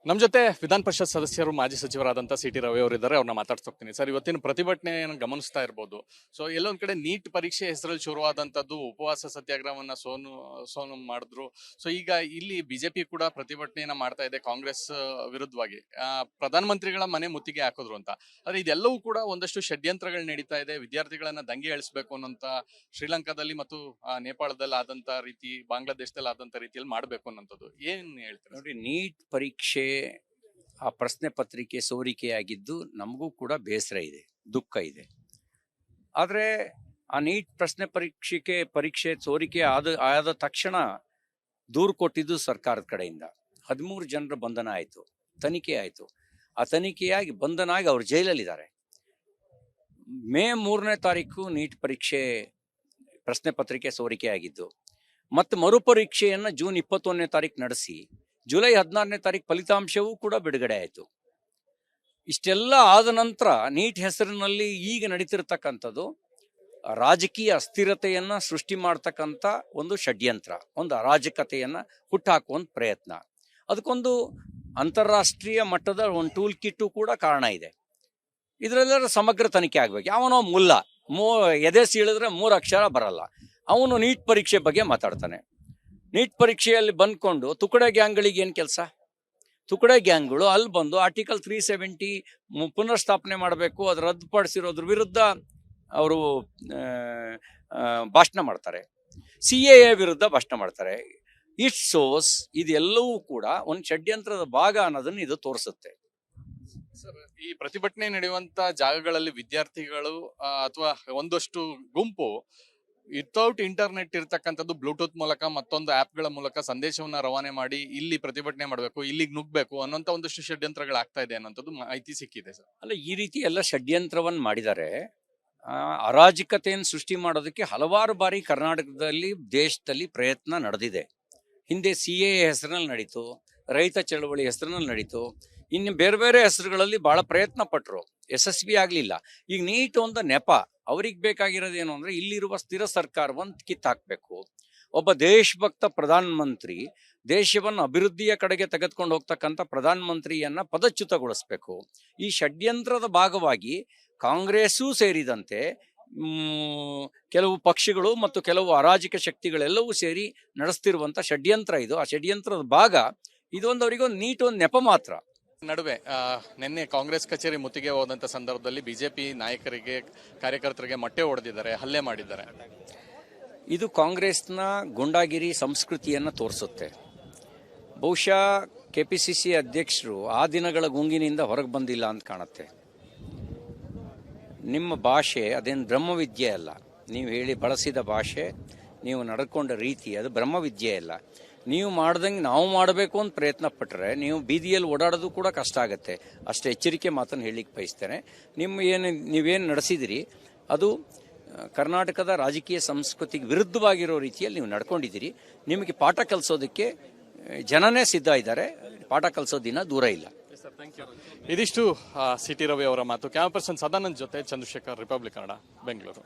ನಮ್ಮ ಜೊತೆ ವಿಧಾನ ಪರಿಷತ್ ಸದಸ್ಯರು ಮಾಜಿ ಸಚಿವರಾದಂಥ ಸಿ.ಟಿ. ರವಿ ಅವರಿದ್ದಾರೆ. ಅವ್ರನ್ನ ಮಾತಾಡ್ಸೋಗ್ತೀನಿ. ಸರ್, ಇವತ್ತಿನ ಪ್ರತಿಭಟನೆಯನ್ನು ಗಮನಿಸ್ತಾ ಇರ್ಬೋದು. ಸೊ ಎಲ್ಲೊಂದ್ ಕಡೆ ನೀಟ್ ಪರೀಕ್ಷೆ ಹೆಸರಲ್ಲಿ ಶುರುವಾದಂಥದ್ದು ಉಪವಾಸ ಸತ್ಯಾಗ್ರಹವನ್ನ ಸೋನು ಮಾಡಿದ್ರು. ಸೊ ಈಗ ಇಲ್ಲಿ ಬಿಜೆಪಿ ಕೂಡ ಪ್ರತಿಭಟನೆಯನ್ನ ಮಾಡ್ತಾ ಇದೆ ಕಾಂಗ್ರೆಸ್ ವಿರುದ್ಧವಾಗಿ. ಪ್ರಧಾನಮಂತ್ರಿಗಳ ಮನೆ ಮುತ್ತಿಗೆ ಹಾಕಿದ್ರು ಅಂತ. ಆದ್ರೆ ಇದೆಲ್ಲವೂ ಕೂಡ ಒಂದಷ್ಟು ಷಡ್ಯಂತ್ರಗಳು ನಡೀತಾ ಇದೆ. ವಿದ್ಯಾರ್ಥಿಗಳನ್ನ ದಂಗೆ ಎಳಿಸ್ಬೇಕು ಅನ್ನೋಂತ ಶ್ರೀಲಂಕಾದಲ್ಲಿ ಮತ್ತು ನೇಪಾಳದಲ್ಲಿ ಆದಂತ ರೀತಿ, ಬಾಂಗ್ಲಾದೇಶದಲ್ಲಿ ಆದಂತ ರೀತಿಯಲ್ಲಿ ಮಾಡ್ಬೇಕು ಅನ್ನೋಂಥದ್ದು ಏನ್ ಹೇಳ್ತಾರೆ ನೋಡಿ, ನೀಟ್ ಪರೀಕ್ಷೆ ಆ ಪ್ರಶ್ನೆ ಪತ್ರಿಕೆ ಸೋರಿಕೆಯಾಗಿದ್ದು ನಮಗೂ ಕೂಡ ಬೇಸರ ಇದೆ, ದುಃಖ ಇದೆ. ಆದರೆ ಆ ನೀಟ್ ಪ್ರಶ್ನೆ ಪರೀಕ್ಷೆ ಸೋರಿಕೆ ಆದ ತಕ್ಷಣ ದೂರು ಕೊಟ್ಟಿದ್ದು ಸರ್ಕಾರದ ಕಡೆಯಿಂದ 13 ಜನರ ಬಂಧನ ಆಯಿತು, ತನಿಖೆ ಆಯಿತು. ಆ ತನಿಖೆಯಾಗಿ ಬಂಧನ ಆಗಿ ಅವರು ಜೈಲಲ್ಲಿದ್ದಾರೆ. ಮೇ 3ನೇ ತಾರೀಕು ನೀಟ್ ಪರೀಕ್ಷೆ ಪ್ರಶ್ನೆ ಪತ್ರಿಕೆ ಸೋರಿಕೆ ಆಗಿದ್ದು, ಮತ್ತು ಮರುಪರೀಕ್ಷೆಯನ್ನು ಜೂನ್ 21ನೇ ತಾರೀಕು ನಡೆಸಿ ಜುಲೈ 16ನೇ ತಾರೀಕು ಫಲಿತಾಂಶವೂ ಕೂಡ ಬಿಡುಗಡೆ ಆಯಿತು. ಇಷ್ಟೆಲ್ಲ ಆದ ನಂತರ ನೀಟ್ ಹೆಸರಿನಲ್ಲಿ ಈಗ ನಡೀತಿರ್ತಕ್ಕಂಥದ್ದು ರಾಜಕೀಯ ಅಸ್ಥಿರತೆಯನ್ನು ಸೃಷ್ಟಿ ಮಾಡ್ತಕ್ಕಂಥ ಒಂದು ಷಡ್ಯಂತ್ರ, ಒಂದು ಅರಾಜಕತೆಯನ್ನು ಹುಟ್ಟಾಕುವಂಥ ಪ್ರಯತ್ನ. ಅದಕ್ಕೊಂದು ಅಂತಾರಾಷ್ಟ್ರೀಯ ಮಟ್ಟದ ಒಂದು ಟೂಲ್ ಕಿಟ್ಟು ಕೂಡ ಕಾರಣ ಇದೆ. ಇದರೆಲ್ಲರ ಸಮಗ್ರ ತನಿಖೆ ಆಗ್ಬೇಕು. ಯಾವನೋ ಎದೆ ಸೀಳಿದ್ರೆ 3 ಅಕ್ಷರ ಬರಲ್ಲ, ಅವನು ನೀಟ್ ಪರೀಕ್ಷೆ ಬಗ್ಗೆ ಮಾತಾಡ್ತಾನೆ. ನೀಟ್ ಪರೀಕ್ಷೆಯಲ್ಲಿ ಬಂದ್ಕೊಂಡು ತುಕಡೆ ಗ್ಯಾಂಗ್ಗಳಿಗೆ ಏನು ಕೆಲಸ? ತುಕಡೆ ಗ್ಯಾಂಗ್ಗಳು ಅಲ್ಲಿ ಬಂದು ಆರ್ಟಿಕಲ್ 370 ಪುನರ್ಸ್ಥಾಪನೆ ಮಾಡಬೇಕು, ಅದು ರದ್ದುಪಡಿಸಿರೋದ್ರ ವಿರುದ್ಧ ಅವರು ಭಾಷಣ ಮಾಡ್ತಾರೆ. CAA ವಿರುದ್ಧ ಭಾಷಣ ಮಾಡ್ತಾರೆ. ಇಟ್ ಶೋಸ್ ಇದೆಲ್ಲವೂ ಕೂಡ ಒಂದು ಷಡ್ಯಂತ್ರದ ಭಾಗ ಅನ್ನೋದನ್ನು ಇದು ತೋರಿಸುತ್ತೆ. ಸರ್, ಈ ಪ್ರತಿಭಟನೆ ನಡೆಯುವಂತ ಜಾಗಗಳಲ್ಲಿ ವಿದ್ಯಾರ್ಥಿಗಳು ಅಥವಾ ಒಂದಷ್ಟು ಗುಂಪು ವಿತೌಟ್ ಇಂಟರ್ನೆಟ್ ಇರ್ತಕ್ಕಂಥದ್ದು ಬ್ಲೂಟೂತ್ ಮೂಲಕ ಮತ್ತೊಂದು ಆಪ್ಗಳ ಮೂಲಕ ಸಂದೇಶವನ್ನ ರವಾನೆ ಮಾಡಿ ಇಲ್ಲಿ ಪ್ರತಿಭಟನೆ ಮಾಡಬೇಕು, ಇಲ್ಲಿಗೆ ನುಗ್ಬೇಕು ಅನ್ನೋಂಥ ಒಂದಷ್ಟು ಷಡ್ಯಂತ್ರಗಳು ಆಗ್ತಾ ಇದೆ ಅನ್ನೋಂಥದ್ದು ಮಾಹಿತಿ ಸಿಕ್ಕಿದೆ ಸರ್. ಅಲ್ಲ, ಈ ರೀತಿ ಎಲ್ಲ ಷಡ್ಯಂತ್ರವನ್ನು ಮಾಡಿದ್ದಾರೆ. ಅರಾಜಕತೆಯನ್ನು ಸೃಷ್ಟಿ ಮಾಡೋದಕ್ಕೆ ಹಲವಾರು ಬಾರಿ ಕರ್ನಾಟಕದಲ್ಲಿ, ದೇಶದಲ್ಲಿ ಪ್ರಯತ್ನ ನಡೆದಿದೆ. ಹಿಂದೆ CAA ಹೆಸರಿನಲ್ಲಿ ನಡೀತು, ರೈತ ಚಳವಳಿ ಹೆಸರಿನಲ್ಲಿ ನಡೀತು, ಇನ್ನು ಬೇರೆ ಬೇರೆ ಹೆಸರುಗಳಲ್ಲಿ ಬಹಳ ಪ್ರಯತ್ನ ಪಟ್ಟರು, ಯಶಸ್ವಿ ಆಗಲಿಲ್ಲ. ಈಗ ನೀಟ್ ಒಂದು ನೆಪ. ಅವ್ರಿಗೆ ಬೇಕಾಗಿರೋದೇನು ಅಂದರೆ ಇಲ್ಲಿರುವ ಸ್ಥಿರ ಸರ್ಕಾರವನ್ನು ಕಿತ್ತಾಕಬೇಕು. ಒಬ್ಬ ದೇಶಭಕ್ತ ಪ್ರಧಾನಮಂತ್ರಿ, ದೇಶವನ್ನು ಅಭಿವೃದ್ಧಿಯ ಕಡೆಗೆ ತೆಗೆದುಕೊಂಡು ಹೋಗ್ತಕ್ಕಂಥ ಪ್ರಧಾನಮಂತ್ರಿಯನ್ನು ಪದಚ್ಯುತಗೊಳಿಸ್ಬೇಕು. ಈ ಷಡ್ಯಂತ್ರದ ಭಾಗವಾಗಿ ಕಾಂಗ್ರೆಸ್ಸೂ ಸೇರಿದಂತೆ ಕೆಲವು ಪಕ್ಷಗಳು ಮತ್ತು ಕೆಲವು ಅರಾಜಕ ಶಕ್ತಿಗಳೆಲ್ಲವೂ ಸೇರಿ ನಡೆಸ್ತಿರುವಂಥ ಷಡ್ಯಂತ್ರ ಇದು. ಆ ಷಡ್ಯಂತ್ರದ ಭಾಗ ಇದೊಂದು, ಅವರಿಗೊಂದು ನೀಟ್ ಒಂದು ನೆಪ ಮಾತ್ರ. ನಡುವೆ ನಿನ್ನೆ ಕಾಂಗ್ರೆಸ್ ಕಚೇರಿ ಮುತ್ತಿಗೆ ಹೋದಂತ ಸಂದರ್ಭದಲ್ಲಿ ಬಿಜೆಪಿ ನಾಯಕರಿಗೆ, ಕಾರ್ಯಕರ್ತರಿಗೆ ಮೊಟ್ಟೆ ಹೊಡೆದಿದ್ದಾರೆ, ಹಲ್ಲೆ ಮಾಡಿದ್ದಾರೆ. ಇದು ಕಾಂಗ್ರೆಸ್ನ ಗುಂಡಾಗಿರಿ ಸಂಸ್ಕೃತಿಯನ್ನು ತೋರಿಸುತ್ತೆ. ಬಹುಶಃ KPCC ಅಧ್ಯಕ್ಷರು ಆ ದಿನಗಳ ಗುಂಗಿನಿಂದ ಹೊರಗೆ ಬಂದಿಲ್ಲ ಅಂತ ಕಾಣುತ್ತೆ. ನಿಮ್ಮ ಭಾಷೆ ಅದೇನು ಬ್ರಹ್ಮವಿದ್ಯೆ ಅಲ್ಲ. ನೀವು ಬಳಸಿದ ಭಾಷೆ, ನೀವು ನಡ್ಕೊಂಡ ರೀತಿ ಅದು ಬ್ರಹ್ಮವಿದ್ಯೆ ಅಲ್ಲ. ನೀವು ಮಾಡ್ದಂಗೆ ನಾವು ಮಾಡಬೇಕು ಅಂತ ಪ್ರಯತ್ನ ಪಟ್ಟರೆ ನೀವು ಬೀದಿಯಲ್ಲಿ ಓಡಾಡೋದು ಕೂಡ ಕಷ್ಟ ಆಗುತ್ತೆ. ಅಷ್ಟು ಎಚ್ಚರಿಕೆ ಮಾತನ್ನು ಹೇಳಲಿಕ್ಕೆ ಬಯಸ್ತೇನೆ. ನೀವೇನು ನಡೆಸಿದಿರಿ ಅದು ಕರ್ನಾಟಕದ ರಾಜಕೀಯ ಸಂಸ್ಕೃತಿಗೆ ವಿರುದ್ಧವಾಗಿರೋ ರೀತಿಯಲ್ಲಿ ನೀವು ನಡ್ಕೊಂಡಿದ್ದೀರಿ. ನಿಮಗೆ ಪಾಠ ಕಲಿಸೋದಕ್ಕೆ ಜನನೇ ಸಿದ್ಧ ಇದ್ದಾರೆ. ಪಾಠ ಕಲಿಸೋ ದಿನ ದೂರ ಇಲ್ಲ. ಇದಿಷ್ಟು ಸಿ.ಟಿ. ರವಿ ಅವರ ಮಾತು. ಕ್ಯಾಮರಾ ಪರ್ಸನ್ ಸದಾನಂದ್ ಜೊತೆ ಚಂದ್ರಶೇಖರ್, ರಿಪಬ್ಲಿಕ್ ಕನ್ನಡ, ಬೆಂಗಳೂರು.